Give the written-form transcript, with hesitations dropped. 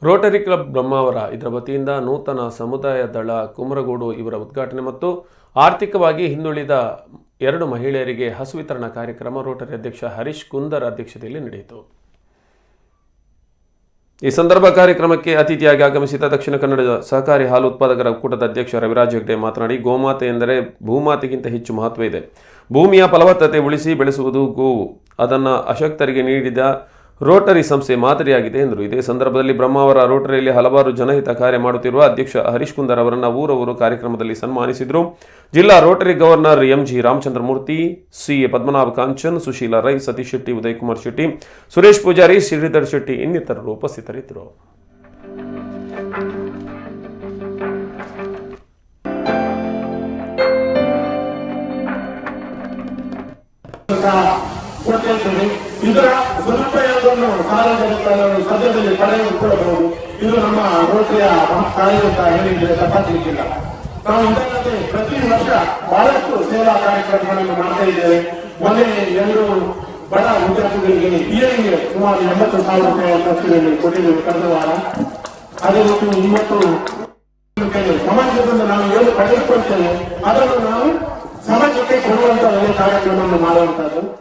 Rotary club Brahmavar ಇದರ ವತಿಯಿಂದ ನೂತನ ಸಮುದಾಯ ದಳ ಕುಮರಗೋಡು ಇವರ ಉದ್ಘಾಟನೆ ಮತ್ತು ಆರ್ಥಿಕವಾಗಿ ಹಿಂದುಳಿದ 2 ಮಹಿಳೆಯರಿಗೆ ಹಸು ವಿತರಣಾ ಕಾರ್ಯಕ್ರಮ ರೋಟರಿ ಅಧ್ಯಕ್ಷ ಹರೀಶ್ ಕುಂದರ್ ಅಧ್ಯಕ್ಷತೆಯಲ್ಲಿ ನಡೆಯಿತು. ಈ ಸಂದರ್ಭ ಕಾರ್ಯಕ್ರಮಕ್ಕೆ ಅತಿಥಿಯಾಗಿ ಆಗಮಿಸಿದ ದಕ್ಷಿಣ ಕನ್ನಡ ಸಹಕಾರಿ ಹಾಲು ಉತ್ಪಾದಕರ ಒಕ್ಕೂಟದ ಅಧ್ಯಕ್ಷ ರವಿರಾಜ್ ಹೆಗ್ಡೆ ಮಾತನಾಡಿ, ಗೋಮಾತೆ ಎಂದರೆ ಭೂಮಾತೆಗಿಂತ ಹೆಚ್ಚು ಮಹತ್ವ ಇದೆ. ಭೂಮಿಯ ಫಲವತ್ತತೆ ಉಳಿಸಿ ಬೆಳೆಸುವುದು ಗೋವು. ಅದನ್ನು ಅಶಕ್ತರಿಗೆ ನೀಡಿದ ರೋಟರಿ ಸಂಸ್ಥೆ ಮಾದರಿಯಾಗಿದೆ ಎಂದರು. ಇದೇ ಸಂದರ್ಭದಲ್ಲಿ ಬ್ರಹ್ಮಾವರ ರೋಟರಿಯಲ್ಲಿ ಹಲವಾರು ಜನಹಿತ ಕಾರ್ಯ ಮಾಡುತ್ತಿರುವ ಅಧ್ಯಕ್ಷ ಹರೀಶ್ ಕುಂದರ್ ಅವರನ್ನು ಊರವರು ಕಾರ್ಯಕ್ರಮದಲ್ಲಿ ಸನ್ಮಾನಿಸಿದರು. ಜಿಲ್ಲಾ ರೋಟರಿ ಗವರ್ನರ್ ಎಂಜಿ ರಾಮಚಂದ್ರ ಮೂರ್ತಿ, ಸಿಎ ಪದ್ಮನಾಭ ಕಾಂಚನ್, ಸುಶೀಲಾ ರೈ, ಸತೀಶ್ ಶೆಟ್ಟಿ, ಉದಯಕುಮಾರ್ ಶೆಟ್ಟಿ, ಸುರೇಶ್ ಪೂಜಾರಿ, ಶ್ರೀಧರ್ ಶೆಟ್ಟಿ ಇನ್ನಿತರರು ಉಪಸ್ಥಿತರಿದ್ದರು. ಇದರ ಸದುಪಯೋಗವನ್ನು ಸಾರ್ವಜನಿಕ ಸದ್ಯದಲ್ಲಿ ಪಡೆದುಕೊಳ್ಳಬಹುದು. ಇದು ನಮ್ಮ ರೋಟರಿಯ ಕಾರ್ಯ ಅಂತ ಹೇಳಿದ್ರೆ ತಪ್ಪಾಗಲಿಕ್ಕಿಲ್ಲ. ನಾವು ಇದಲ್ಲದೆ ಪ್ರತಿ ವರ್ಷ ಬಹಳಷ್ಟು ಸೇವಾ ಕಾರ್ಯಕ್ರಮಗಳನ್ನು ಮಾಡ್ತಾ ಇದ್ದೇವೆ. ಮೊನ್ನೆ 2 ಬಡ ವಿದ್ಯಾರ್ಥಿಗಳಿಗೆ ಇಯರ್ಗೆ ಸುಮಾರು 80,000 ರೂಪಾಯಿ ಖರ್ಚಿನಲ್ಲಿ ಕೊಟ್ಟಿದ್ದೇವೆ ಕಳೆದ ವಾರ. ಅದೇ ರೀತಿ ಇವತ್ತು ಸಮಾಜದಿಂದ ನಾವು ಏನು ಪಡೆದುಕೊಳ್ತೇವೆ ಅದನ್ನು ನಾವು ಸಮಾಜಕ್ಕೆ ಕೊಡುವಂತ ಕಾರ್ಯಕ್ರಮವನ್ನು ಮಾಡುವಂತದ್ದು.